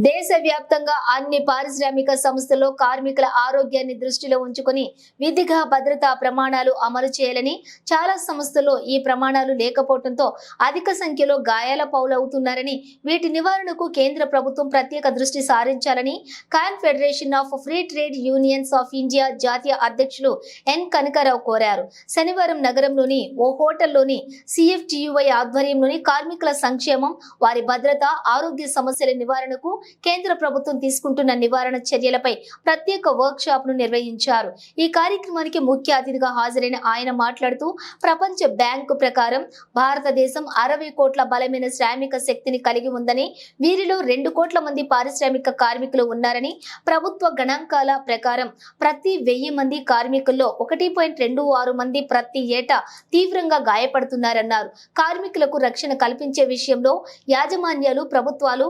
దేశవ్యాప్తంగా అన్ని పారిశ్రామిక సంస్థల్లో కార్మికుల ఆరోగ్యాన్ని దృష్టిలో ఉంచుకొని విధిగా భద్రతా ప్రమాణాలు అమలు చేయాలని చాలా సంస్థల్లో ఈ ప్రమాణాలు లేకపోవడంతో అధిక సంఖ్యలో గాయాల పాలవుతున్నారని వీటి నివారణకు కేంద్ర ప్రభుత్వం ప్రత్యేక దృష్టి సారించాలని confederation of free trade unions of India జాతీయ అధ్యక్షులు ఎన్ కనకారావు కోరారు. శనివారం నగరంలోని ఓ హోటల్లోని CFTUI ఆధ్వర్యంలోని కార్మికుల సంక్షేమం, వారి భద్రత, ఆరోగ్య సమస్యల నివారణకు కేంద్ర ప్రభుత్వం తీసుకుంటున్న నివారణ చర్యలపై ప్రత్యేక వర్క్ షాప్ ను నిర్వహించారు. ఈ కార్యక్రమానికి ముఖ్య అతిథిగా హాజరైన ఆయన మాట్లాడుతూ ప్రపంచ బ్యాంకు ప్రకారం భారతదేశం 60 కోట్ల బలమైన శ్రామిక శక్తిని కలిగి ఉందని, వీరిలో 2 కోట్ల మంది పారిశ్రామిక కార్మికులు ఉన్నారని, ప్రభుత్వ గణాంకాల ప్రకారం ప్రతి 1000 మంది కార్మికుల్లో 1.26 మంది ప్రతి ఏటా తీవ్రంగా గాయపడుతున్నారన్నారు. కార్మికులకు రక్షణ కల్పించే విషయంలో యాజమాన్యాలు, ప్రభుత్వాలు,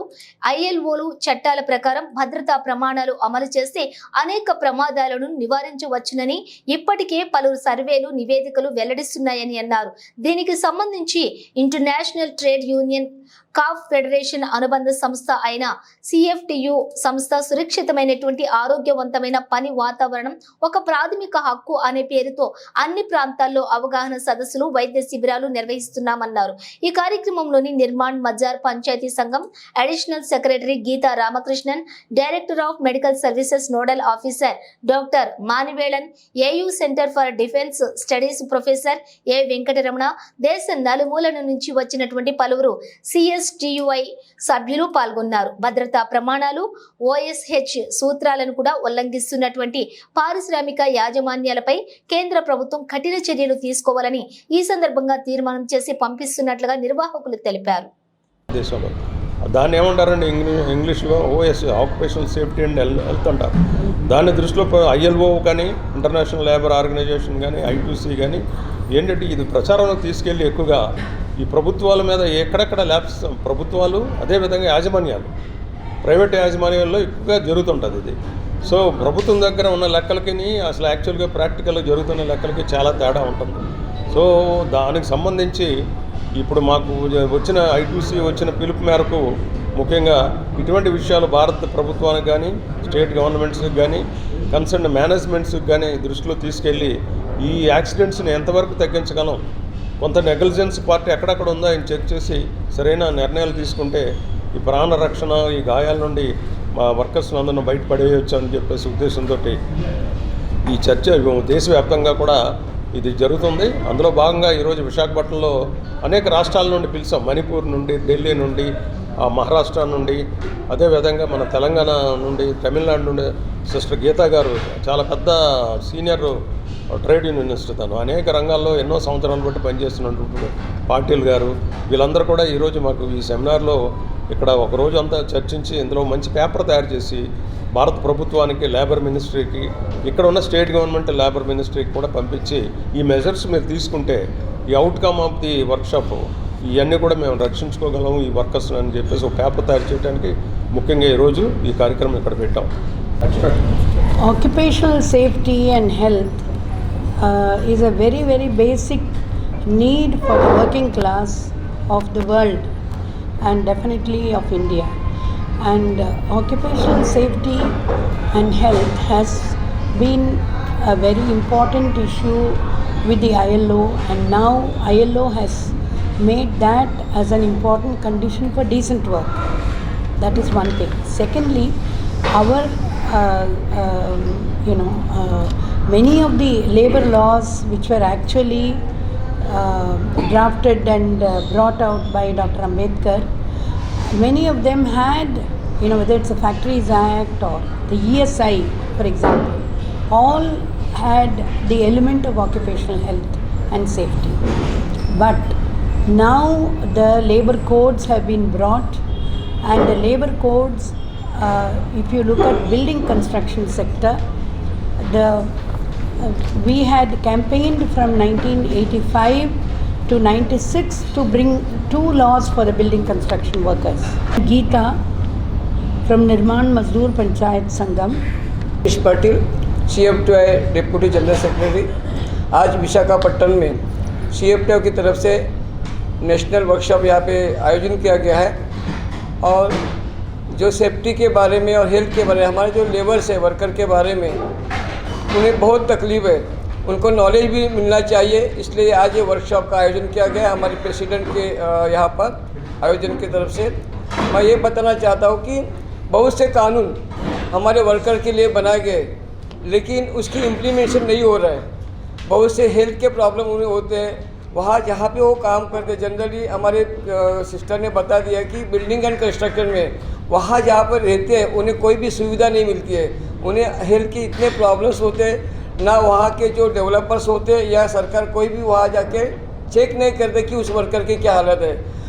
ILOలు చట్టాల ప్రకారం భద్రతా ప్రమాణాలు అమలు చేస్తే అనేక ప్రమాదాలను నివారించవచ్చునని ఇప్పటికే పలువురు సర్వేలు, నివేదికలు వెల్లడిస్తున్నాయని అన్నారు. దీనికి సంబంధించి ఇంటర్నేషనల్ ట్రేడ్ యూనియన్ కాఫ్ ఫెడరేషన్ అనుబంధ సంస్థ అయిన CFTU సంస్థ సురక్షితమైనటువంటి ఆరోగ్యవంతమైన పని వాతావరణం ఒక ప్రాథమిక హక్కు అనే పేరుతో అన్ని ప్రాంతాల్లో అవగాహన సదస్సులు, వైద్య శిబిరాలు నిర్వహిస్తున్నామన్నారు. ఈ కార్యక్రమంలోని Nirman Mazdoor Panchayat Sangam additional secretary Geeta Ramakrishnan, director of medical services nodal officer doctor Manivelan, AU center for defence studies professor A Venkataramana, దేశ నలుమూలల నుంచి వచ్చినటువంటి పలువురు CSTUI సభ్యులు పాల్గొన్నారు. భద్రతా ప్రమాణాలు, OSH సూత్రాలను కూడా ఉల్లంఘిస్తున్నటువంటి పారిశ్రామిక యాజమాన్యాలపై కేంద్ర ప్రభుత్వం కఠిన చర్యలు తీసుకోవాలని ఈ సందర్భంగా తీర్మానం చేసి పంపిస్తున్నట్లుగా నిర్వాహకులు తెలిపారు. దాన్ని ఏమంటారండి ఇంగ్లీష్లో OS, occupational safety and health అంటారు. దాన్ని దృష్టిలో ILO కానీ, ఇంటర్నేషనల్ లేబర్ ఆర్గనైజేషన్ కానీ, I2C కానీ ఏంటంటే ఇది ప్రచారంలో తీసుకెళ్ళి ఎక్కువగా ఈ ప్రభుత్వాల మీద ఎక్కడెక్కడ ల్యాబ్స్, ప్రభుత్వాలు అదేవిధంగా యాజమాన్యాలు, ప్రైవేట్ యాజమాన్యాల్లో ఎక్కువగా జరుగుతుంటుంది ఇది. సో ప్రభుత్వం దగ్గర ఉన్న లెక్కలకి అసలు యాక్చువల్గా ప్రాక్టికల్గా జరుగుతున్న లెక్కలకి చాలా తేడా ఉంటుంది. సో దానికి సంబంధించి ఇప్పుడు మాకు వచ్చిన I2C వచ్చిన పిలుపు మేరకు ముఖ్యంగా ఇటువంటి విషయాలు భారత ప్రభుత్వానికి కానీ, స్టేట్ గవర్నమెంట్స్కి కానీ, కన్సర్న్ మేనేజ్మెంట్స్కి కానీ దృష్టిలో తీసుకెళ్ళి ఈ యాక్సిడెంట్స్ని ఎంతవరకు తగ్గించగలం, కొంత నెగ్లిజెన్స్ పార్టీ ఎక్కడెక్కడ ఉందో ఆయన చెక్ చేసి సరైన నిర్ణయాలు తీసుకుంటే ఈ ప్రాణ రక్షణ, ఈ గాయాల నుండి మా వర్కర్స్ని అందరిని బయటపడేయచ్చు అని చెప్పేసి ఉద్దేశంతో ఈ చర్చ దేశవ్యాప్తంగా కూడా ఇది జరుగుతుంది. అందులో భాగంగా ఈరోజు విశాఖపట్నంలో అనేక రాష్ట్రాల నుండి పిలిచాం. మణిపూర్ నుండి, ఢిల్లీ నుండి, మహారాష్ట్ర నుండి, అదేవిధంగా మన తెలంగాణ నుండి, తమిళనాడు నుండి సిస్టర్ గీతా గారు చాలా పెద్ద సీనియర్ ట్రేడ్ యూనియనిస్ట్, తను అనేక రంగాల్లో ఎన్నో సంవత్సరాలు బట్టి పనిచేస్తున్నటువంటి పాటిల్ గారు, వీళ్ళందరూ కూడా ఈరోజు మాకు ఈ సెమినార్లో ఇక్కడ ఒక రోజు అంతా చర్చించి ఇందులో మంచి పేపర్ తయారు చేసి భారత ప్రభుత్వానికి, లేబర్ మినిస్ట్రీకి, ఇక్కడ ఉన్న స్టేట్ గవర్నమెంట్ లేబర్ మినిస్ట్రీకి కూడా పంపించి ఈ మెజర్స్ మీరు తీసుకుంటే ఈ అవుట్కమ్ ఆఫ్ ది వర్క్షాప్ ఇవన్నీ కూడా మేము రక్షించుకోగలము ఈ వర్కర్స్ అని చెప్పేసి ఒక పేపర్ తయారు చేయడానికి ముఖ్యంగా ఈరోజు ఈ కార్యక్రమం ఇక్కడ పెట్టాం. Occupational safety and health is a very, very basic need for the working class of the world and definitely of India. And occupational safety and health has been a very important issue with the ILO, and now ILO has made that as an important condition for decent work. That is one thing. Secondly, our many of the labor laws which were actually drafted and brought out by Dr. Ambedkar, many of them had, whether it's the Factories Act or the ESI, for example, all had the element of occupational health and safety. But now the labor codes have been brought, and the labor codes, if you look at building construction sector, we had campaigned from 1985 to 96 to bring 2 laws for the building construction workers. Geeta from Nirman Mazdoor Panchayat Sangam. Patil, CFTUI deputy general secretary. आज विशाखापट्टनम में CFTUI की तरफ से national workshop यहाँ पे आयोजन किया गया है और जो सेफ्टी के बारे में और हेल्थ के बारे में, हमारे जो लेबर्स है वर्कर के बारे में उन्हें बहुत तकलीफ है, उनको नॉलेज भी मिलना चाहिए। इसलिए आज ये वर्कशॉप का आयोजन किया गया हमारे प्रेसिडेंट के यहाँ पर आयोजन की तरफ से। मैं ये बताना चाहता हूँ कि बहुत से कानून हमारे वर्कर के लिए बनाए गए, लेकिन उसकी इम्प्लीमेंटेशन नहीं हो रहा है। बहुत से हेल्थ के प्रॉब्लम उन्हें होते हैं वहाँ जहाँ पे वो काम करते। जनरली हमारे सिस्टर ने बता दिया कि बिल्डिंग एंड कंस्ट्रक्शन में वहाँ जहाँ पर रहते हैं उन्हें कोई भी सुविधा नहीं मिलती है। उन्हें हेल्थ के इतने प्रॉब्लम्स होते हैं, ना वहाँ के जो डेवलपर्स होते हैं या सरकार कोई भी वहाँ जाके चेक नहीं करते कि उस वर्कर की क्या हालत है।